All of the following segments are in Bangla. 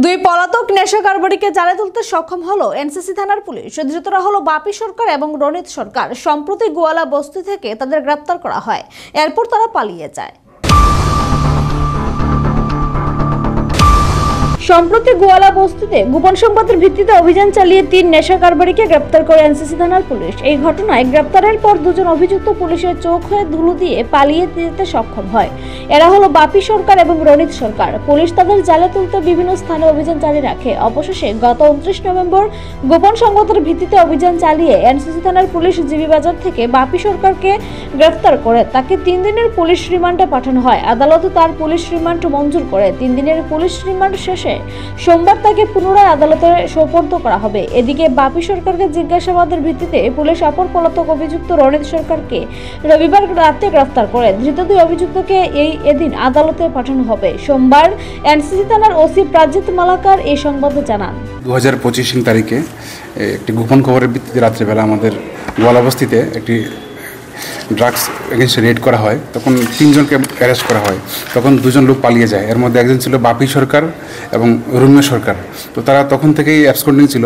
দুই পলাতক নেশা কারবারিকে জালে তুলতে সক্ষম হলো এনসিসি থানার পুলিশ। ধৃতরা হলো বাপি সরকার এবং রনিত সরকার। সম্প্রতি গোয়ালা বস্তি থেকে তাদের গ্রেপ্তার করা হয়, এরপর তারা পালিয়ে যায়। সম্প্রতি গোয়ালা বস্তিতে গোপন সংবাদের ভিত্তিতে অভিযান চালিয়ে 3 নেশা কারবারিকে গ্রেপ্তার করে এনসিসি থানার পুলিশ। এই ঘটনায় গ্রেপ্তারের পর দুজন অভিযুক্ত পুলিশের চোখ হয়ে ধুলো দিয়ে পালিয়ে যেতে সক্ষম হয়। এরা হলো বাপি সরকার এবং রনিত সরকার। পুলিশ তাদের জালে তুলতে বিভিন্ন স্থানে অভিযান চালিয়ে রাখে। অবশেষে গত 29 নভেম্বর গোপন সংবাদের ভিত্তিতে অভিযান চালিয়ে এনসিসি থানার পুলিশ জিবি বাজার থেকে বাপি সরকারকে গ্রেপ্তার করে তাকে 3 দিনের পুলিশ রিমান্ডে পাঠানো হয়। আদালত তার পুলিশ রিমান্ড মঞ্জুর করে। 3 দিনের পুলিশ রিমান্ড শেষে সোমবার তাকে পুনরায় আদালতে সোপর্দ করা হবে। এদিকে বাপি সরকারকে জিজ্ঞাসাবাদের ভিত্তিতে পুলিশ অপর পলাতক অভিযুক্ত রনিত সরকারকে রবিবার রাতে গ্রেফতার করে। ধৃত 2 অভিযুক্তকে এদিন আদালতে পাঠানো হবে। সোমবার এনসিসি থানার ওসি প্রাজিত মালাকার এই সংবাদ জানান। 2025 তারিখে একটি গোপন খবরের ভিত্তিতে রাত্রেবেলা আমাদের গোয়ালা বস্তিতে একটি ড্রাগস এগেনস্টে রেড করা হয়। তখন 3 জনকে অ্যারেস্ট করা হয়। তখন 2 জন লোক পালিয়ে যায়। এর মধ্যে একজন ছিল বাপি সরকার এবং রুম্য সরকার। তো তারা তখন থেকেই অ্যাবসকন্ডিং ছিল।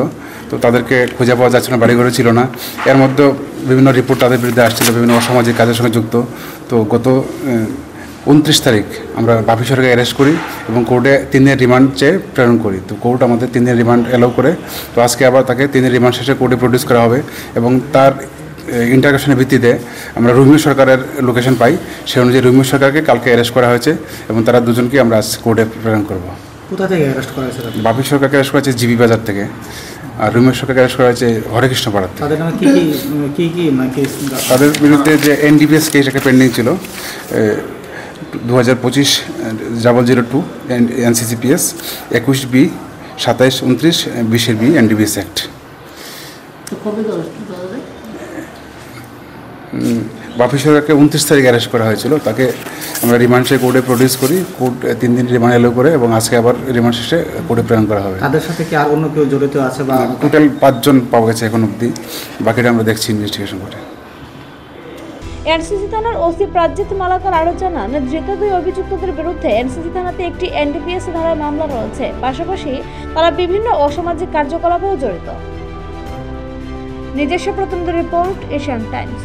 তো তাদেরকে খুঁজে পাওয়া যাচ্ছিল না, বাড়িঘরে ছিল না। এর মধ্যে বিভিন্ন রিপোর্ট তাদের বিরুদ্ধে আসছিল, বিভিন্ন অসামাজিক কাজের সঙ্গে যুক্ত। তো গত 29 তারিখ আমরা বাপি সরকারকে অ্যারেস্ট করি এবং কোর্টে 3 দিনের রিমান্ড চেয়ে প্রেরণ করি। তো কোর্ট আমাদের 3 দিনের রিমান্ড অ্যালাউ করে। তো আজকে আবার তাকে 3 দিনের রিমান্ড শেষে কোর্টে প্রডিউস করা হবে এবং তার ইন্টারগ্রেশনের ভিত্তিতে আমরা রুমি সরকারের লোকেশন পাই। সেই অনুযায়ী রুমি সরকারকে কালকে অ্যারেস্ট করা হয়েছে এবং তারা দুজনকে আমরা আজ কোর্টে প্রেরণ করব। কোথা থেকে অ্যারেস্ট করা হয়েছে? বাপি সরকারকে অ্যারেস্ট করা হয়েছে জিবি বাজার থেকে, আর রুমি সরকারকে অ্যারেস্ট করা হয়েছে হরেকৃষ্ণ পাড়া থেকে। তাদের নামে কি তাদের বিরুদ্ধে যে এনডিপিএস কেস একটা পেন্ডিং ছিল 2025 002 এনসিসিপিএস 21B 27 29 20 B এনডিপিএস অ্যাক্ট। বাপি সরকারকে 29 তারিখে অ্যারেস্ট করা হয়েছিল। তাকে আমরা রিমান্ড শেষে কোর্টে প্রডিউস করি। কোর্ট 3 দিন রিমান্ড এলো করে এবং আজকে আবার রিমান্ড শেষে কোর্টে প্রেরণ করা হবে। তাদের সাথে কি আর অন্য কেউ জড়িত আছে? বা টোটাল 5 জন পাওয়া গেছে এখন অবধি, বাকিটা আমরা দেখছি ইনভেস্টিগেশন করে। এনসিসি থানার ওসি প্রাজিত মালাকার আরও জানান, ধৃত 2 অভিযুক্তদের বিরুদ্ধে এনসিসি থানাতে একটি এনডিপিএস ধারায় মামলা রয়েছে। পাশাপাশি তারা বিভিন্ন অসামাজিক কার্যকলাপেও জড়িত। নিজস্ব প্রতিনিধি রিপোর্ট, এশিয়ান টাইমস।